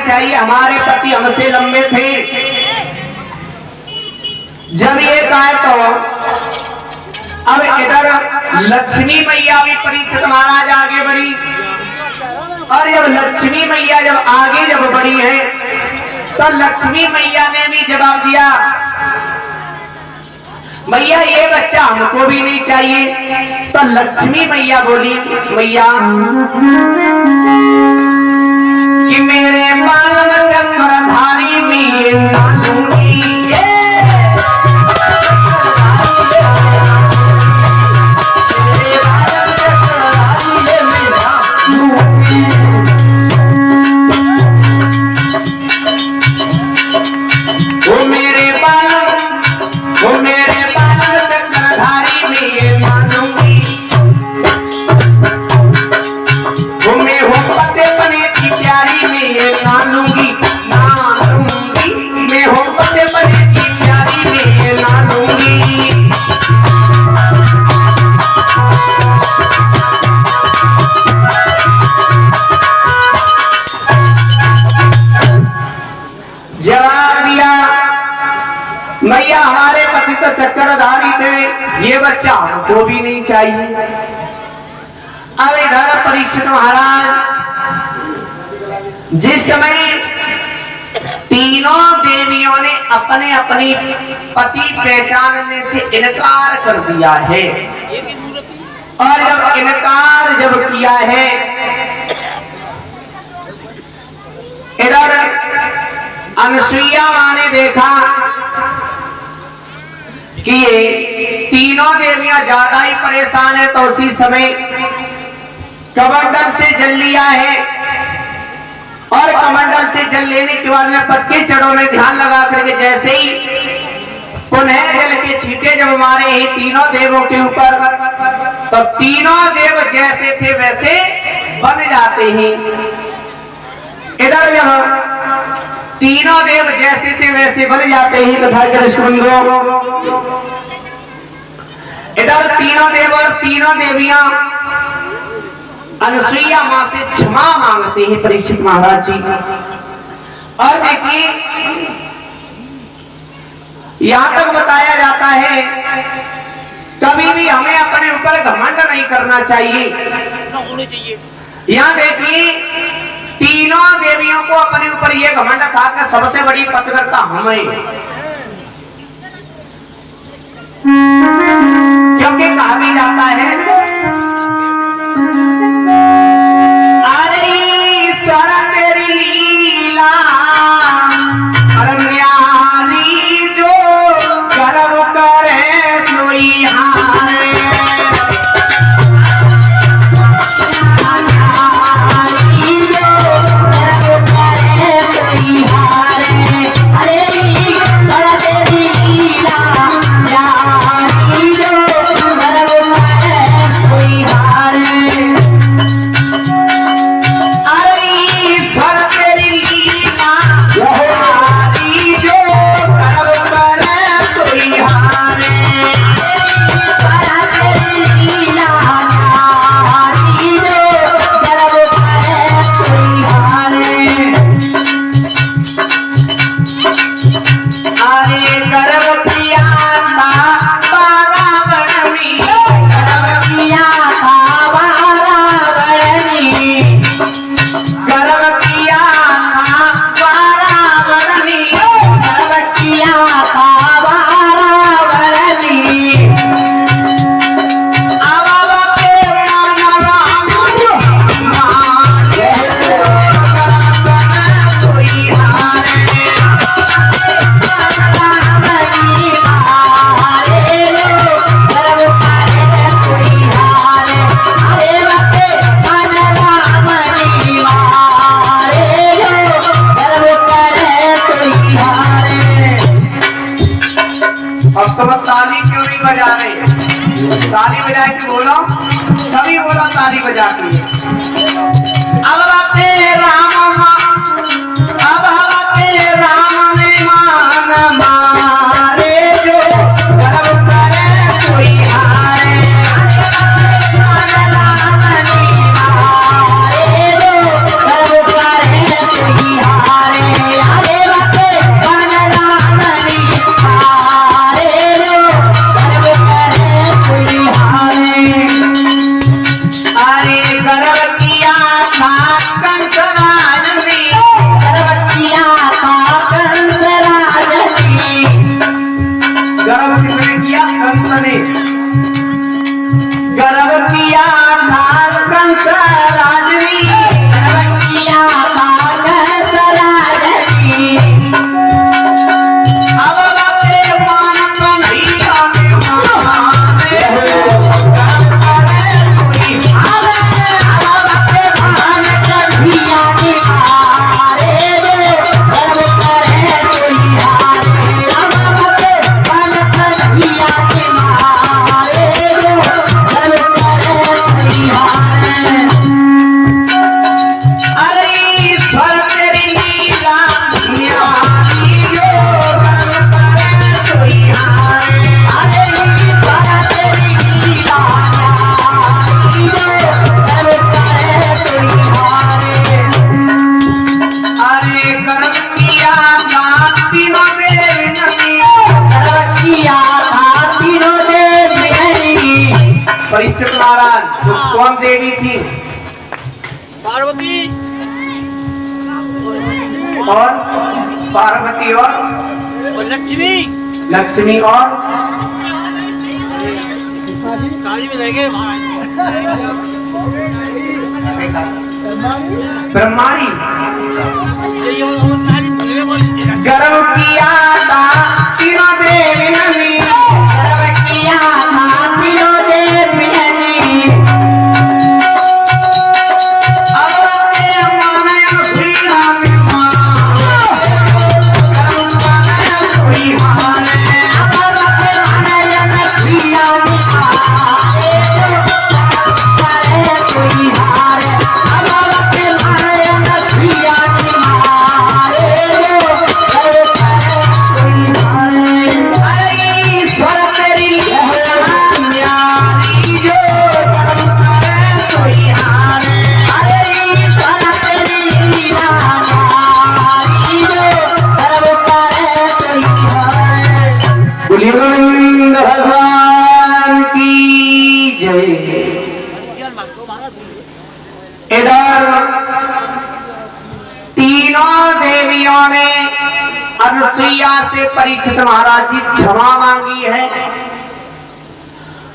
चाहिए। हमारे पति हमसे लंबे थे। जब ये कहा तो अब इधर लक्ष्मी मैया भी परीक्षित महाराज आगे बढ़ी, और जब लक्ष्मी मैया जब आगे जब बढ़ी है तो लक्ष्मी मैया ने भी जवाब दिया, मैया ये बच्चा हमको भी नहीं चाहिए। तो लक्ष्मी मैया बोली, मैया कि मेरे बाल चक्रधारी में ये नालूंगी, मैया हमारे पति तो चक्रधारी थे, ये बच्चा हमको भी नहीं चाहिए। अब इधर परीक्षित महाराज जिस समय तीनों देवियों ने अपने अपनी पति पहचानने से इनकार कर दिया है, और जब इनकार जब किया है, इधर अनुसुईया मां ने देखा कि ये तीनों देवियां ज्यादा ही परेशान है, तो उसी समय कमंडल से जल लिया है, और कमंडल से जल लेने के बाद में पद के चरणों में ध्यान लगा करके जैसे ही पुनः जल के छींटे जब मारे ही तीनों देवों के ऊपर, तो तीनों देव जैसे थे वैसे बन जाते हैं। इधर जब तीनों देव जैसे थे वैसे बन जाते हैं तथा इधर तीनों देव और तीनों देवियां अनुसुईया मां से क्षमा मांगते हैं परीक्षित महाराज जी। और देखिए यहां तक बताया जाता है कभी भी हमें अपने ऊपर घमंड नहीं करना चाहिए। यहां देखिए तीनों देवियों को अपने ऊपर यह घमंड था कि सबसे बड़ी पतिव्रता हमें, क्योंकि कहा भी जाता है अरे ईश्वर तेरी लीला न्यारी जो गर्व करे सोई हारे। ताली क्यों नहीं बजा रहे? ताली बजा के बोलो, सभी बोलो ताली बजा के। अब बातें राम अब बातें राम ने मान मारे जो गर्व करे कोई हारे। राम ने मारे जो गर्व करे कोई हारे। परीक्षित महाराज तो कौन देवी थी? पार्वती और पार्वती और लक्ष्मी। लक्ष्मी और काली में रह गए ब्रह्माणी। गर्व किया था तीनों देवी, गर्व किया था तीनों देवी। भगवान की जय। इधर तीनों देवियों ने अनुसुईया से परीक्षित महाराज जी क्षमा मांगी है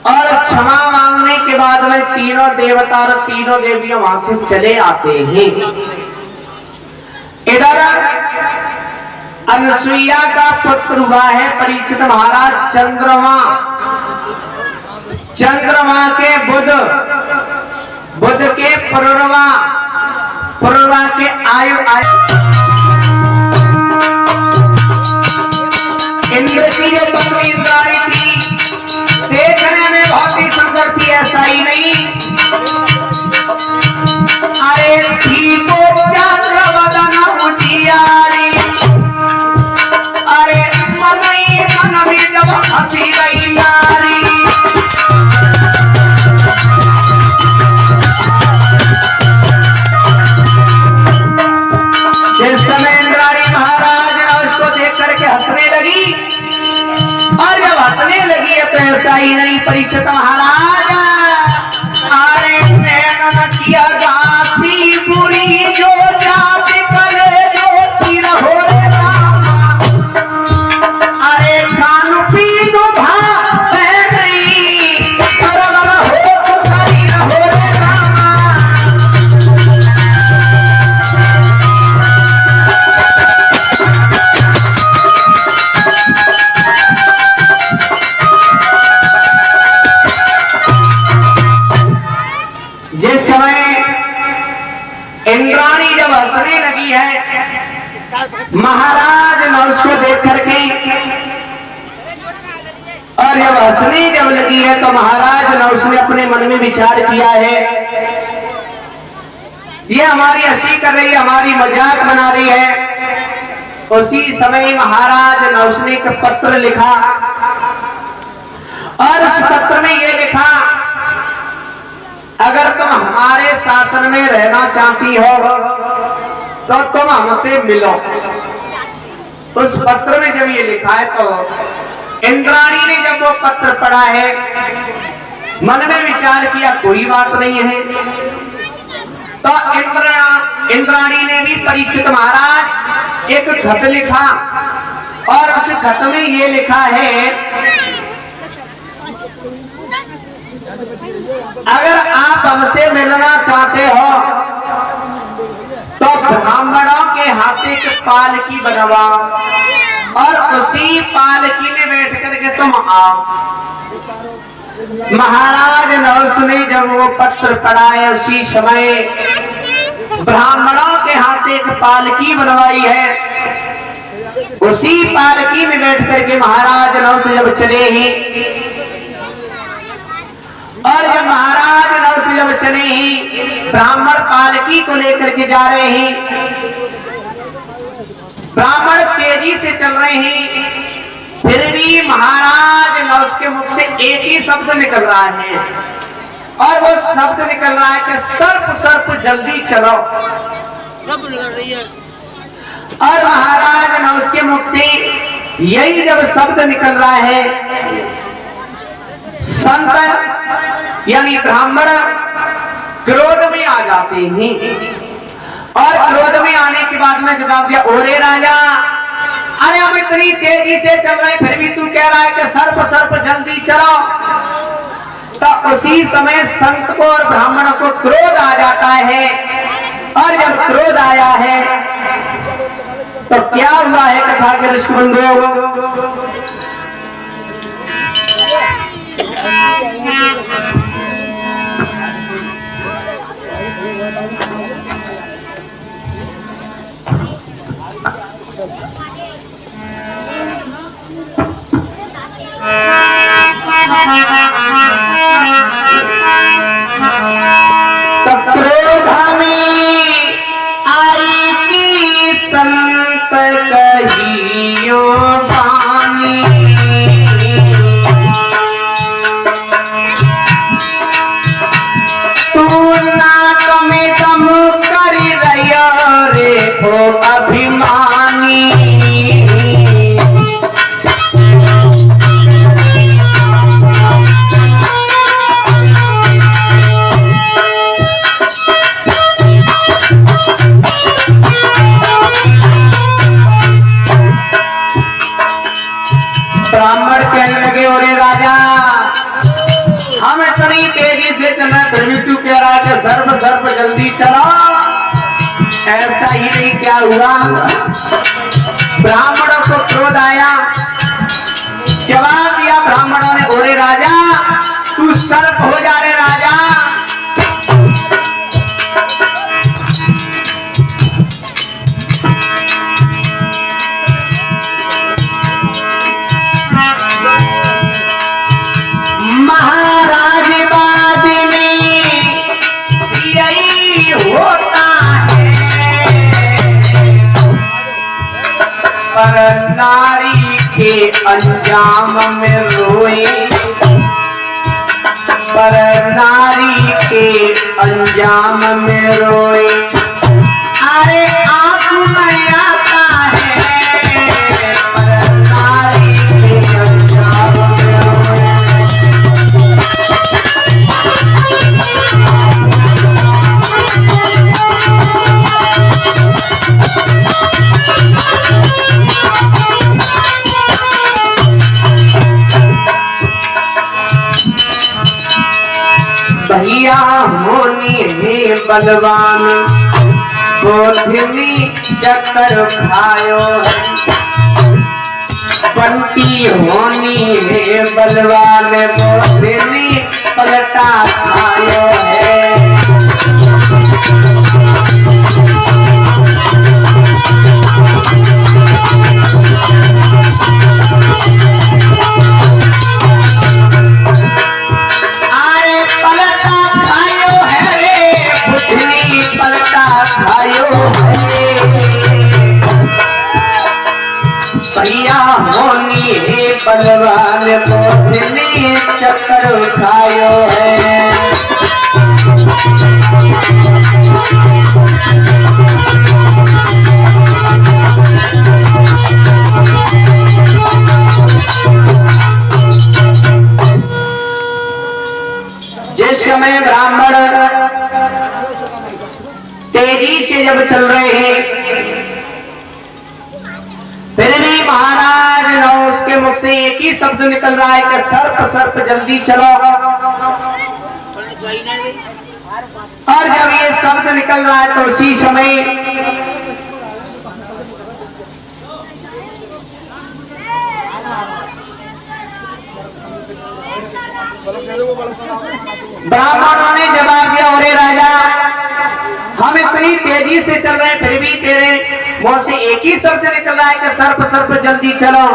और क्षमा मांगने के बाद में तीनों देवता और तीनों देवियां वहां से चले आते हैं। इधर अनुसुईया का पुत्र हुआ है परीक्षित महाराज चंद्रमा। चंद्रमा के बुध, बुध के पुरुरवा, पुरुरवा के आयु इंद्र की जो पत्नी इंद्राणी थी देखने में बहुत ही सुंदर थी, ऐसा ही नहीं। अरे थी वो चंद्रवदन उजियारी, अरे मन भी जब हंसी रही नारी। जिस समय इंद्राणी महाराज ने उसको देख करके हंसने लगी, और जब हंसने लगी है तो ऐसा ही नहीं परीक्षित महाराज, अरे मैंने किया जाती बुरी जो जाति कले जो तीर हो रे रामा, अरे कान पी दो भा बह गई, बरबर हो तो शरीर हो रे रामा। जिस समय इंद्राणी जब हंसने लगी है महाराज ने उसको देख करके, और जब हंसने जब लगी है तो महाराज ने उसने अपने मन में विचार किया है ये हमारी हंसी कर रही है, हमारी मजाक बना रही है। उसी समय महाराज ने उसने एक पत्र लिखा और उस पत्र में ये लिखा, अगर तुम हमारे शासन में रहना चाहती हो तो तुम हमसे मिलो। उस पत्र में जब ये लिखा है तो इंद्राणी ने जब वो पत्र पढ़ा है मन में विचार किया कोई बात नहीं है, तो इंद्राणी ने भी परीक्षित महाराज एक खत लिखा और उस खत में ये लिखा है, अगर आप हमसे मिलना चाहते हो तो ब्राह्मणों के हाथ से एक पालकी बनवाओ और उसी पालकी में बैठ करके तुम आओ। महाराज नहुष ने जब वो पत्र पढ़ा है उसी समय ब्राह्मणों के हाथ से एक पालकी बनवाई है। उसी पालकी में बैठ करके महाराज नहुष जब चले ही, और जब महाराज नहुष जब चले ही ब्राह्मण पालकी को लेकर के जा रहे हैं, ब्राह्मण तेजी से चल रहे हैं, फिर भी महाराज नहुष के मुख से एक ही शब्द निकल रहा है और वो शब्द निकल रहा है कि सर्प सर्प जल्दी चलो। और महाराज नहुष के मुख से यही जब शब्द निकल रहा है, संत यानी ब्राह्मण क्रोध में आ जाते हैं और क्रोध में आने के बाद में जवाब दिया, ओरे राजा, अरे हम इतनी तेजी से चल रहे फिर भी तू कह रहा है कि सर्प सर्प जल्दी चलो। तो उसी समय संत को और ब्राह्मण को क्रोध आ जाता है और जब क्रोध आया है तो क्या हुआ है कथा के ऋषि बंधु। क्रोध में आई की संत कहियो बानी, तू नाक में दम कर रहियो रे ओ अभिमानी। ब्राह्मण कहने लगे, ओरे राजा, हम इतनी तेजी से चल रहे फिर भी तू कह रहा है कि सर्प सर्प जल्दी चलो। ऐसा ही नहीं, क्या हुआ, ब्राह्मणों को क्रोध आया, जवाब दिया ब्राह्मणों ने, ओरे राजा तू सर्प हो जा रे राजा। पर नारी के अंजाम में रोए, पर नारी के अंजाम में रोए, अरे आंसू नहीं आता है, पर नारी के अंजाम में रोए। भैया होनी है बलवान, गोधनी चक्कर खायो है, बंटी होनी है बलवान, गोधनी पलटा खायो है। भैया होनी है बलवान, गोधनी चक्कर खायो है। जिस समय ब्राह्मण तेजी से जब चल रहे हैं फिर भी महाराज न उसके मुख से एक ही शब्द निकल रहा है कि सर्प सर्प जल्दी चलो। और जब ये शब्द निकल रहा है तो उसी समय ब्राह्मणों ने जवाब दिया, अरे राजा हम इतनी तेजी से चल रहे हैं फिर भी तेरे मुंह से एक ही शब्द निकल रहा है कि सर्प सर्प जल्दी चलो।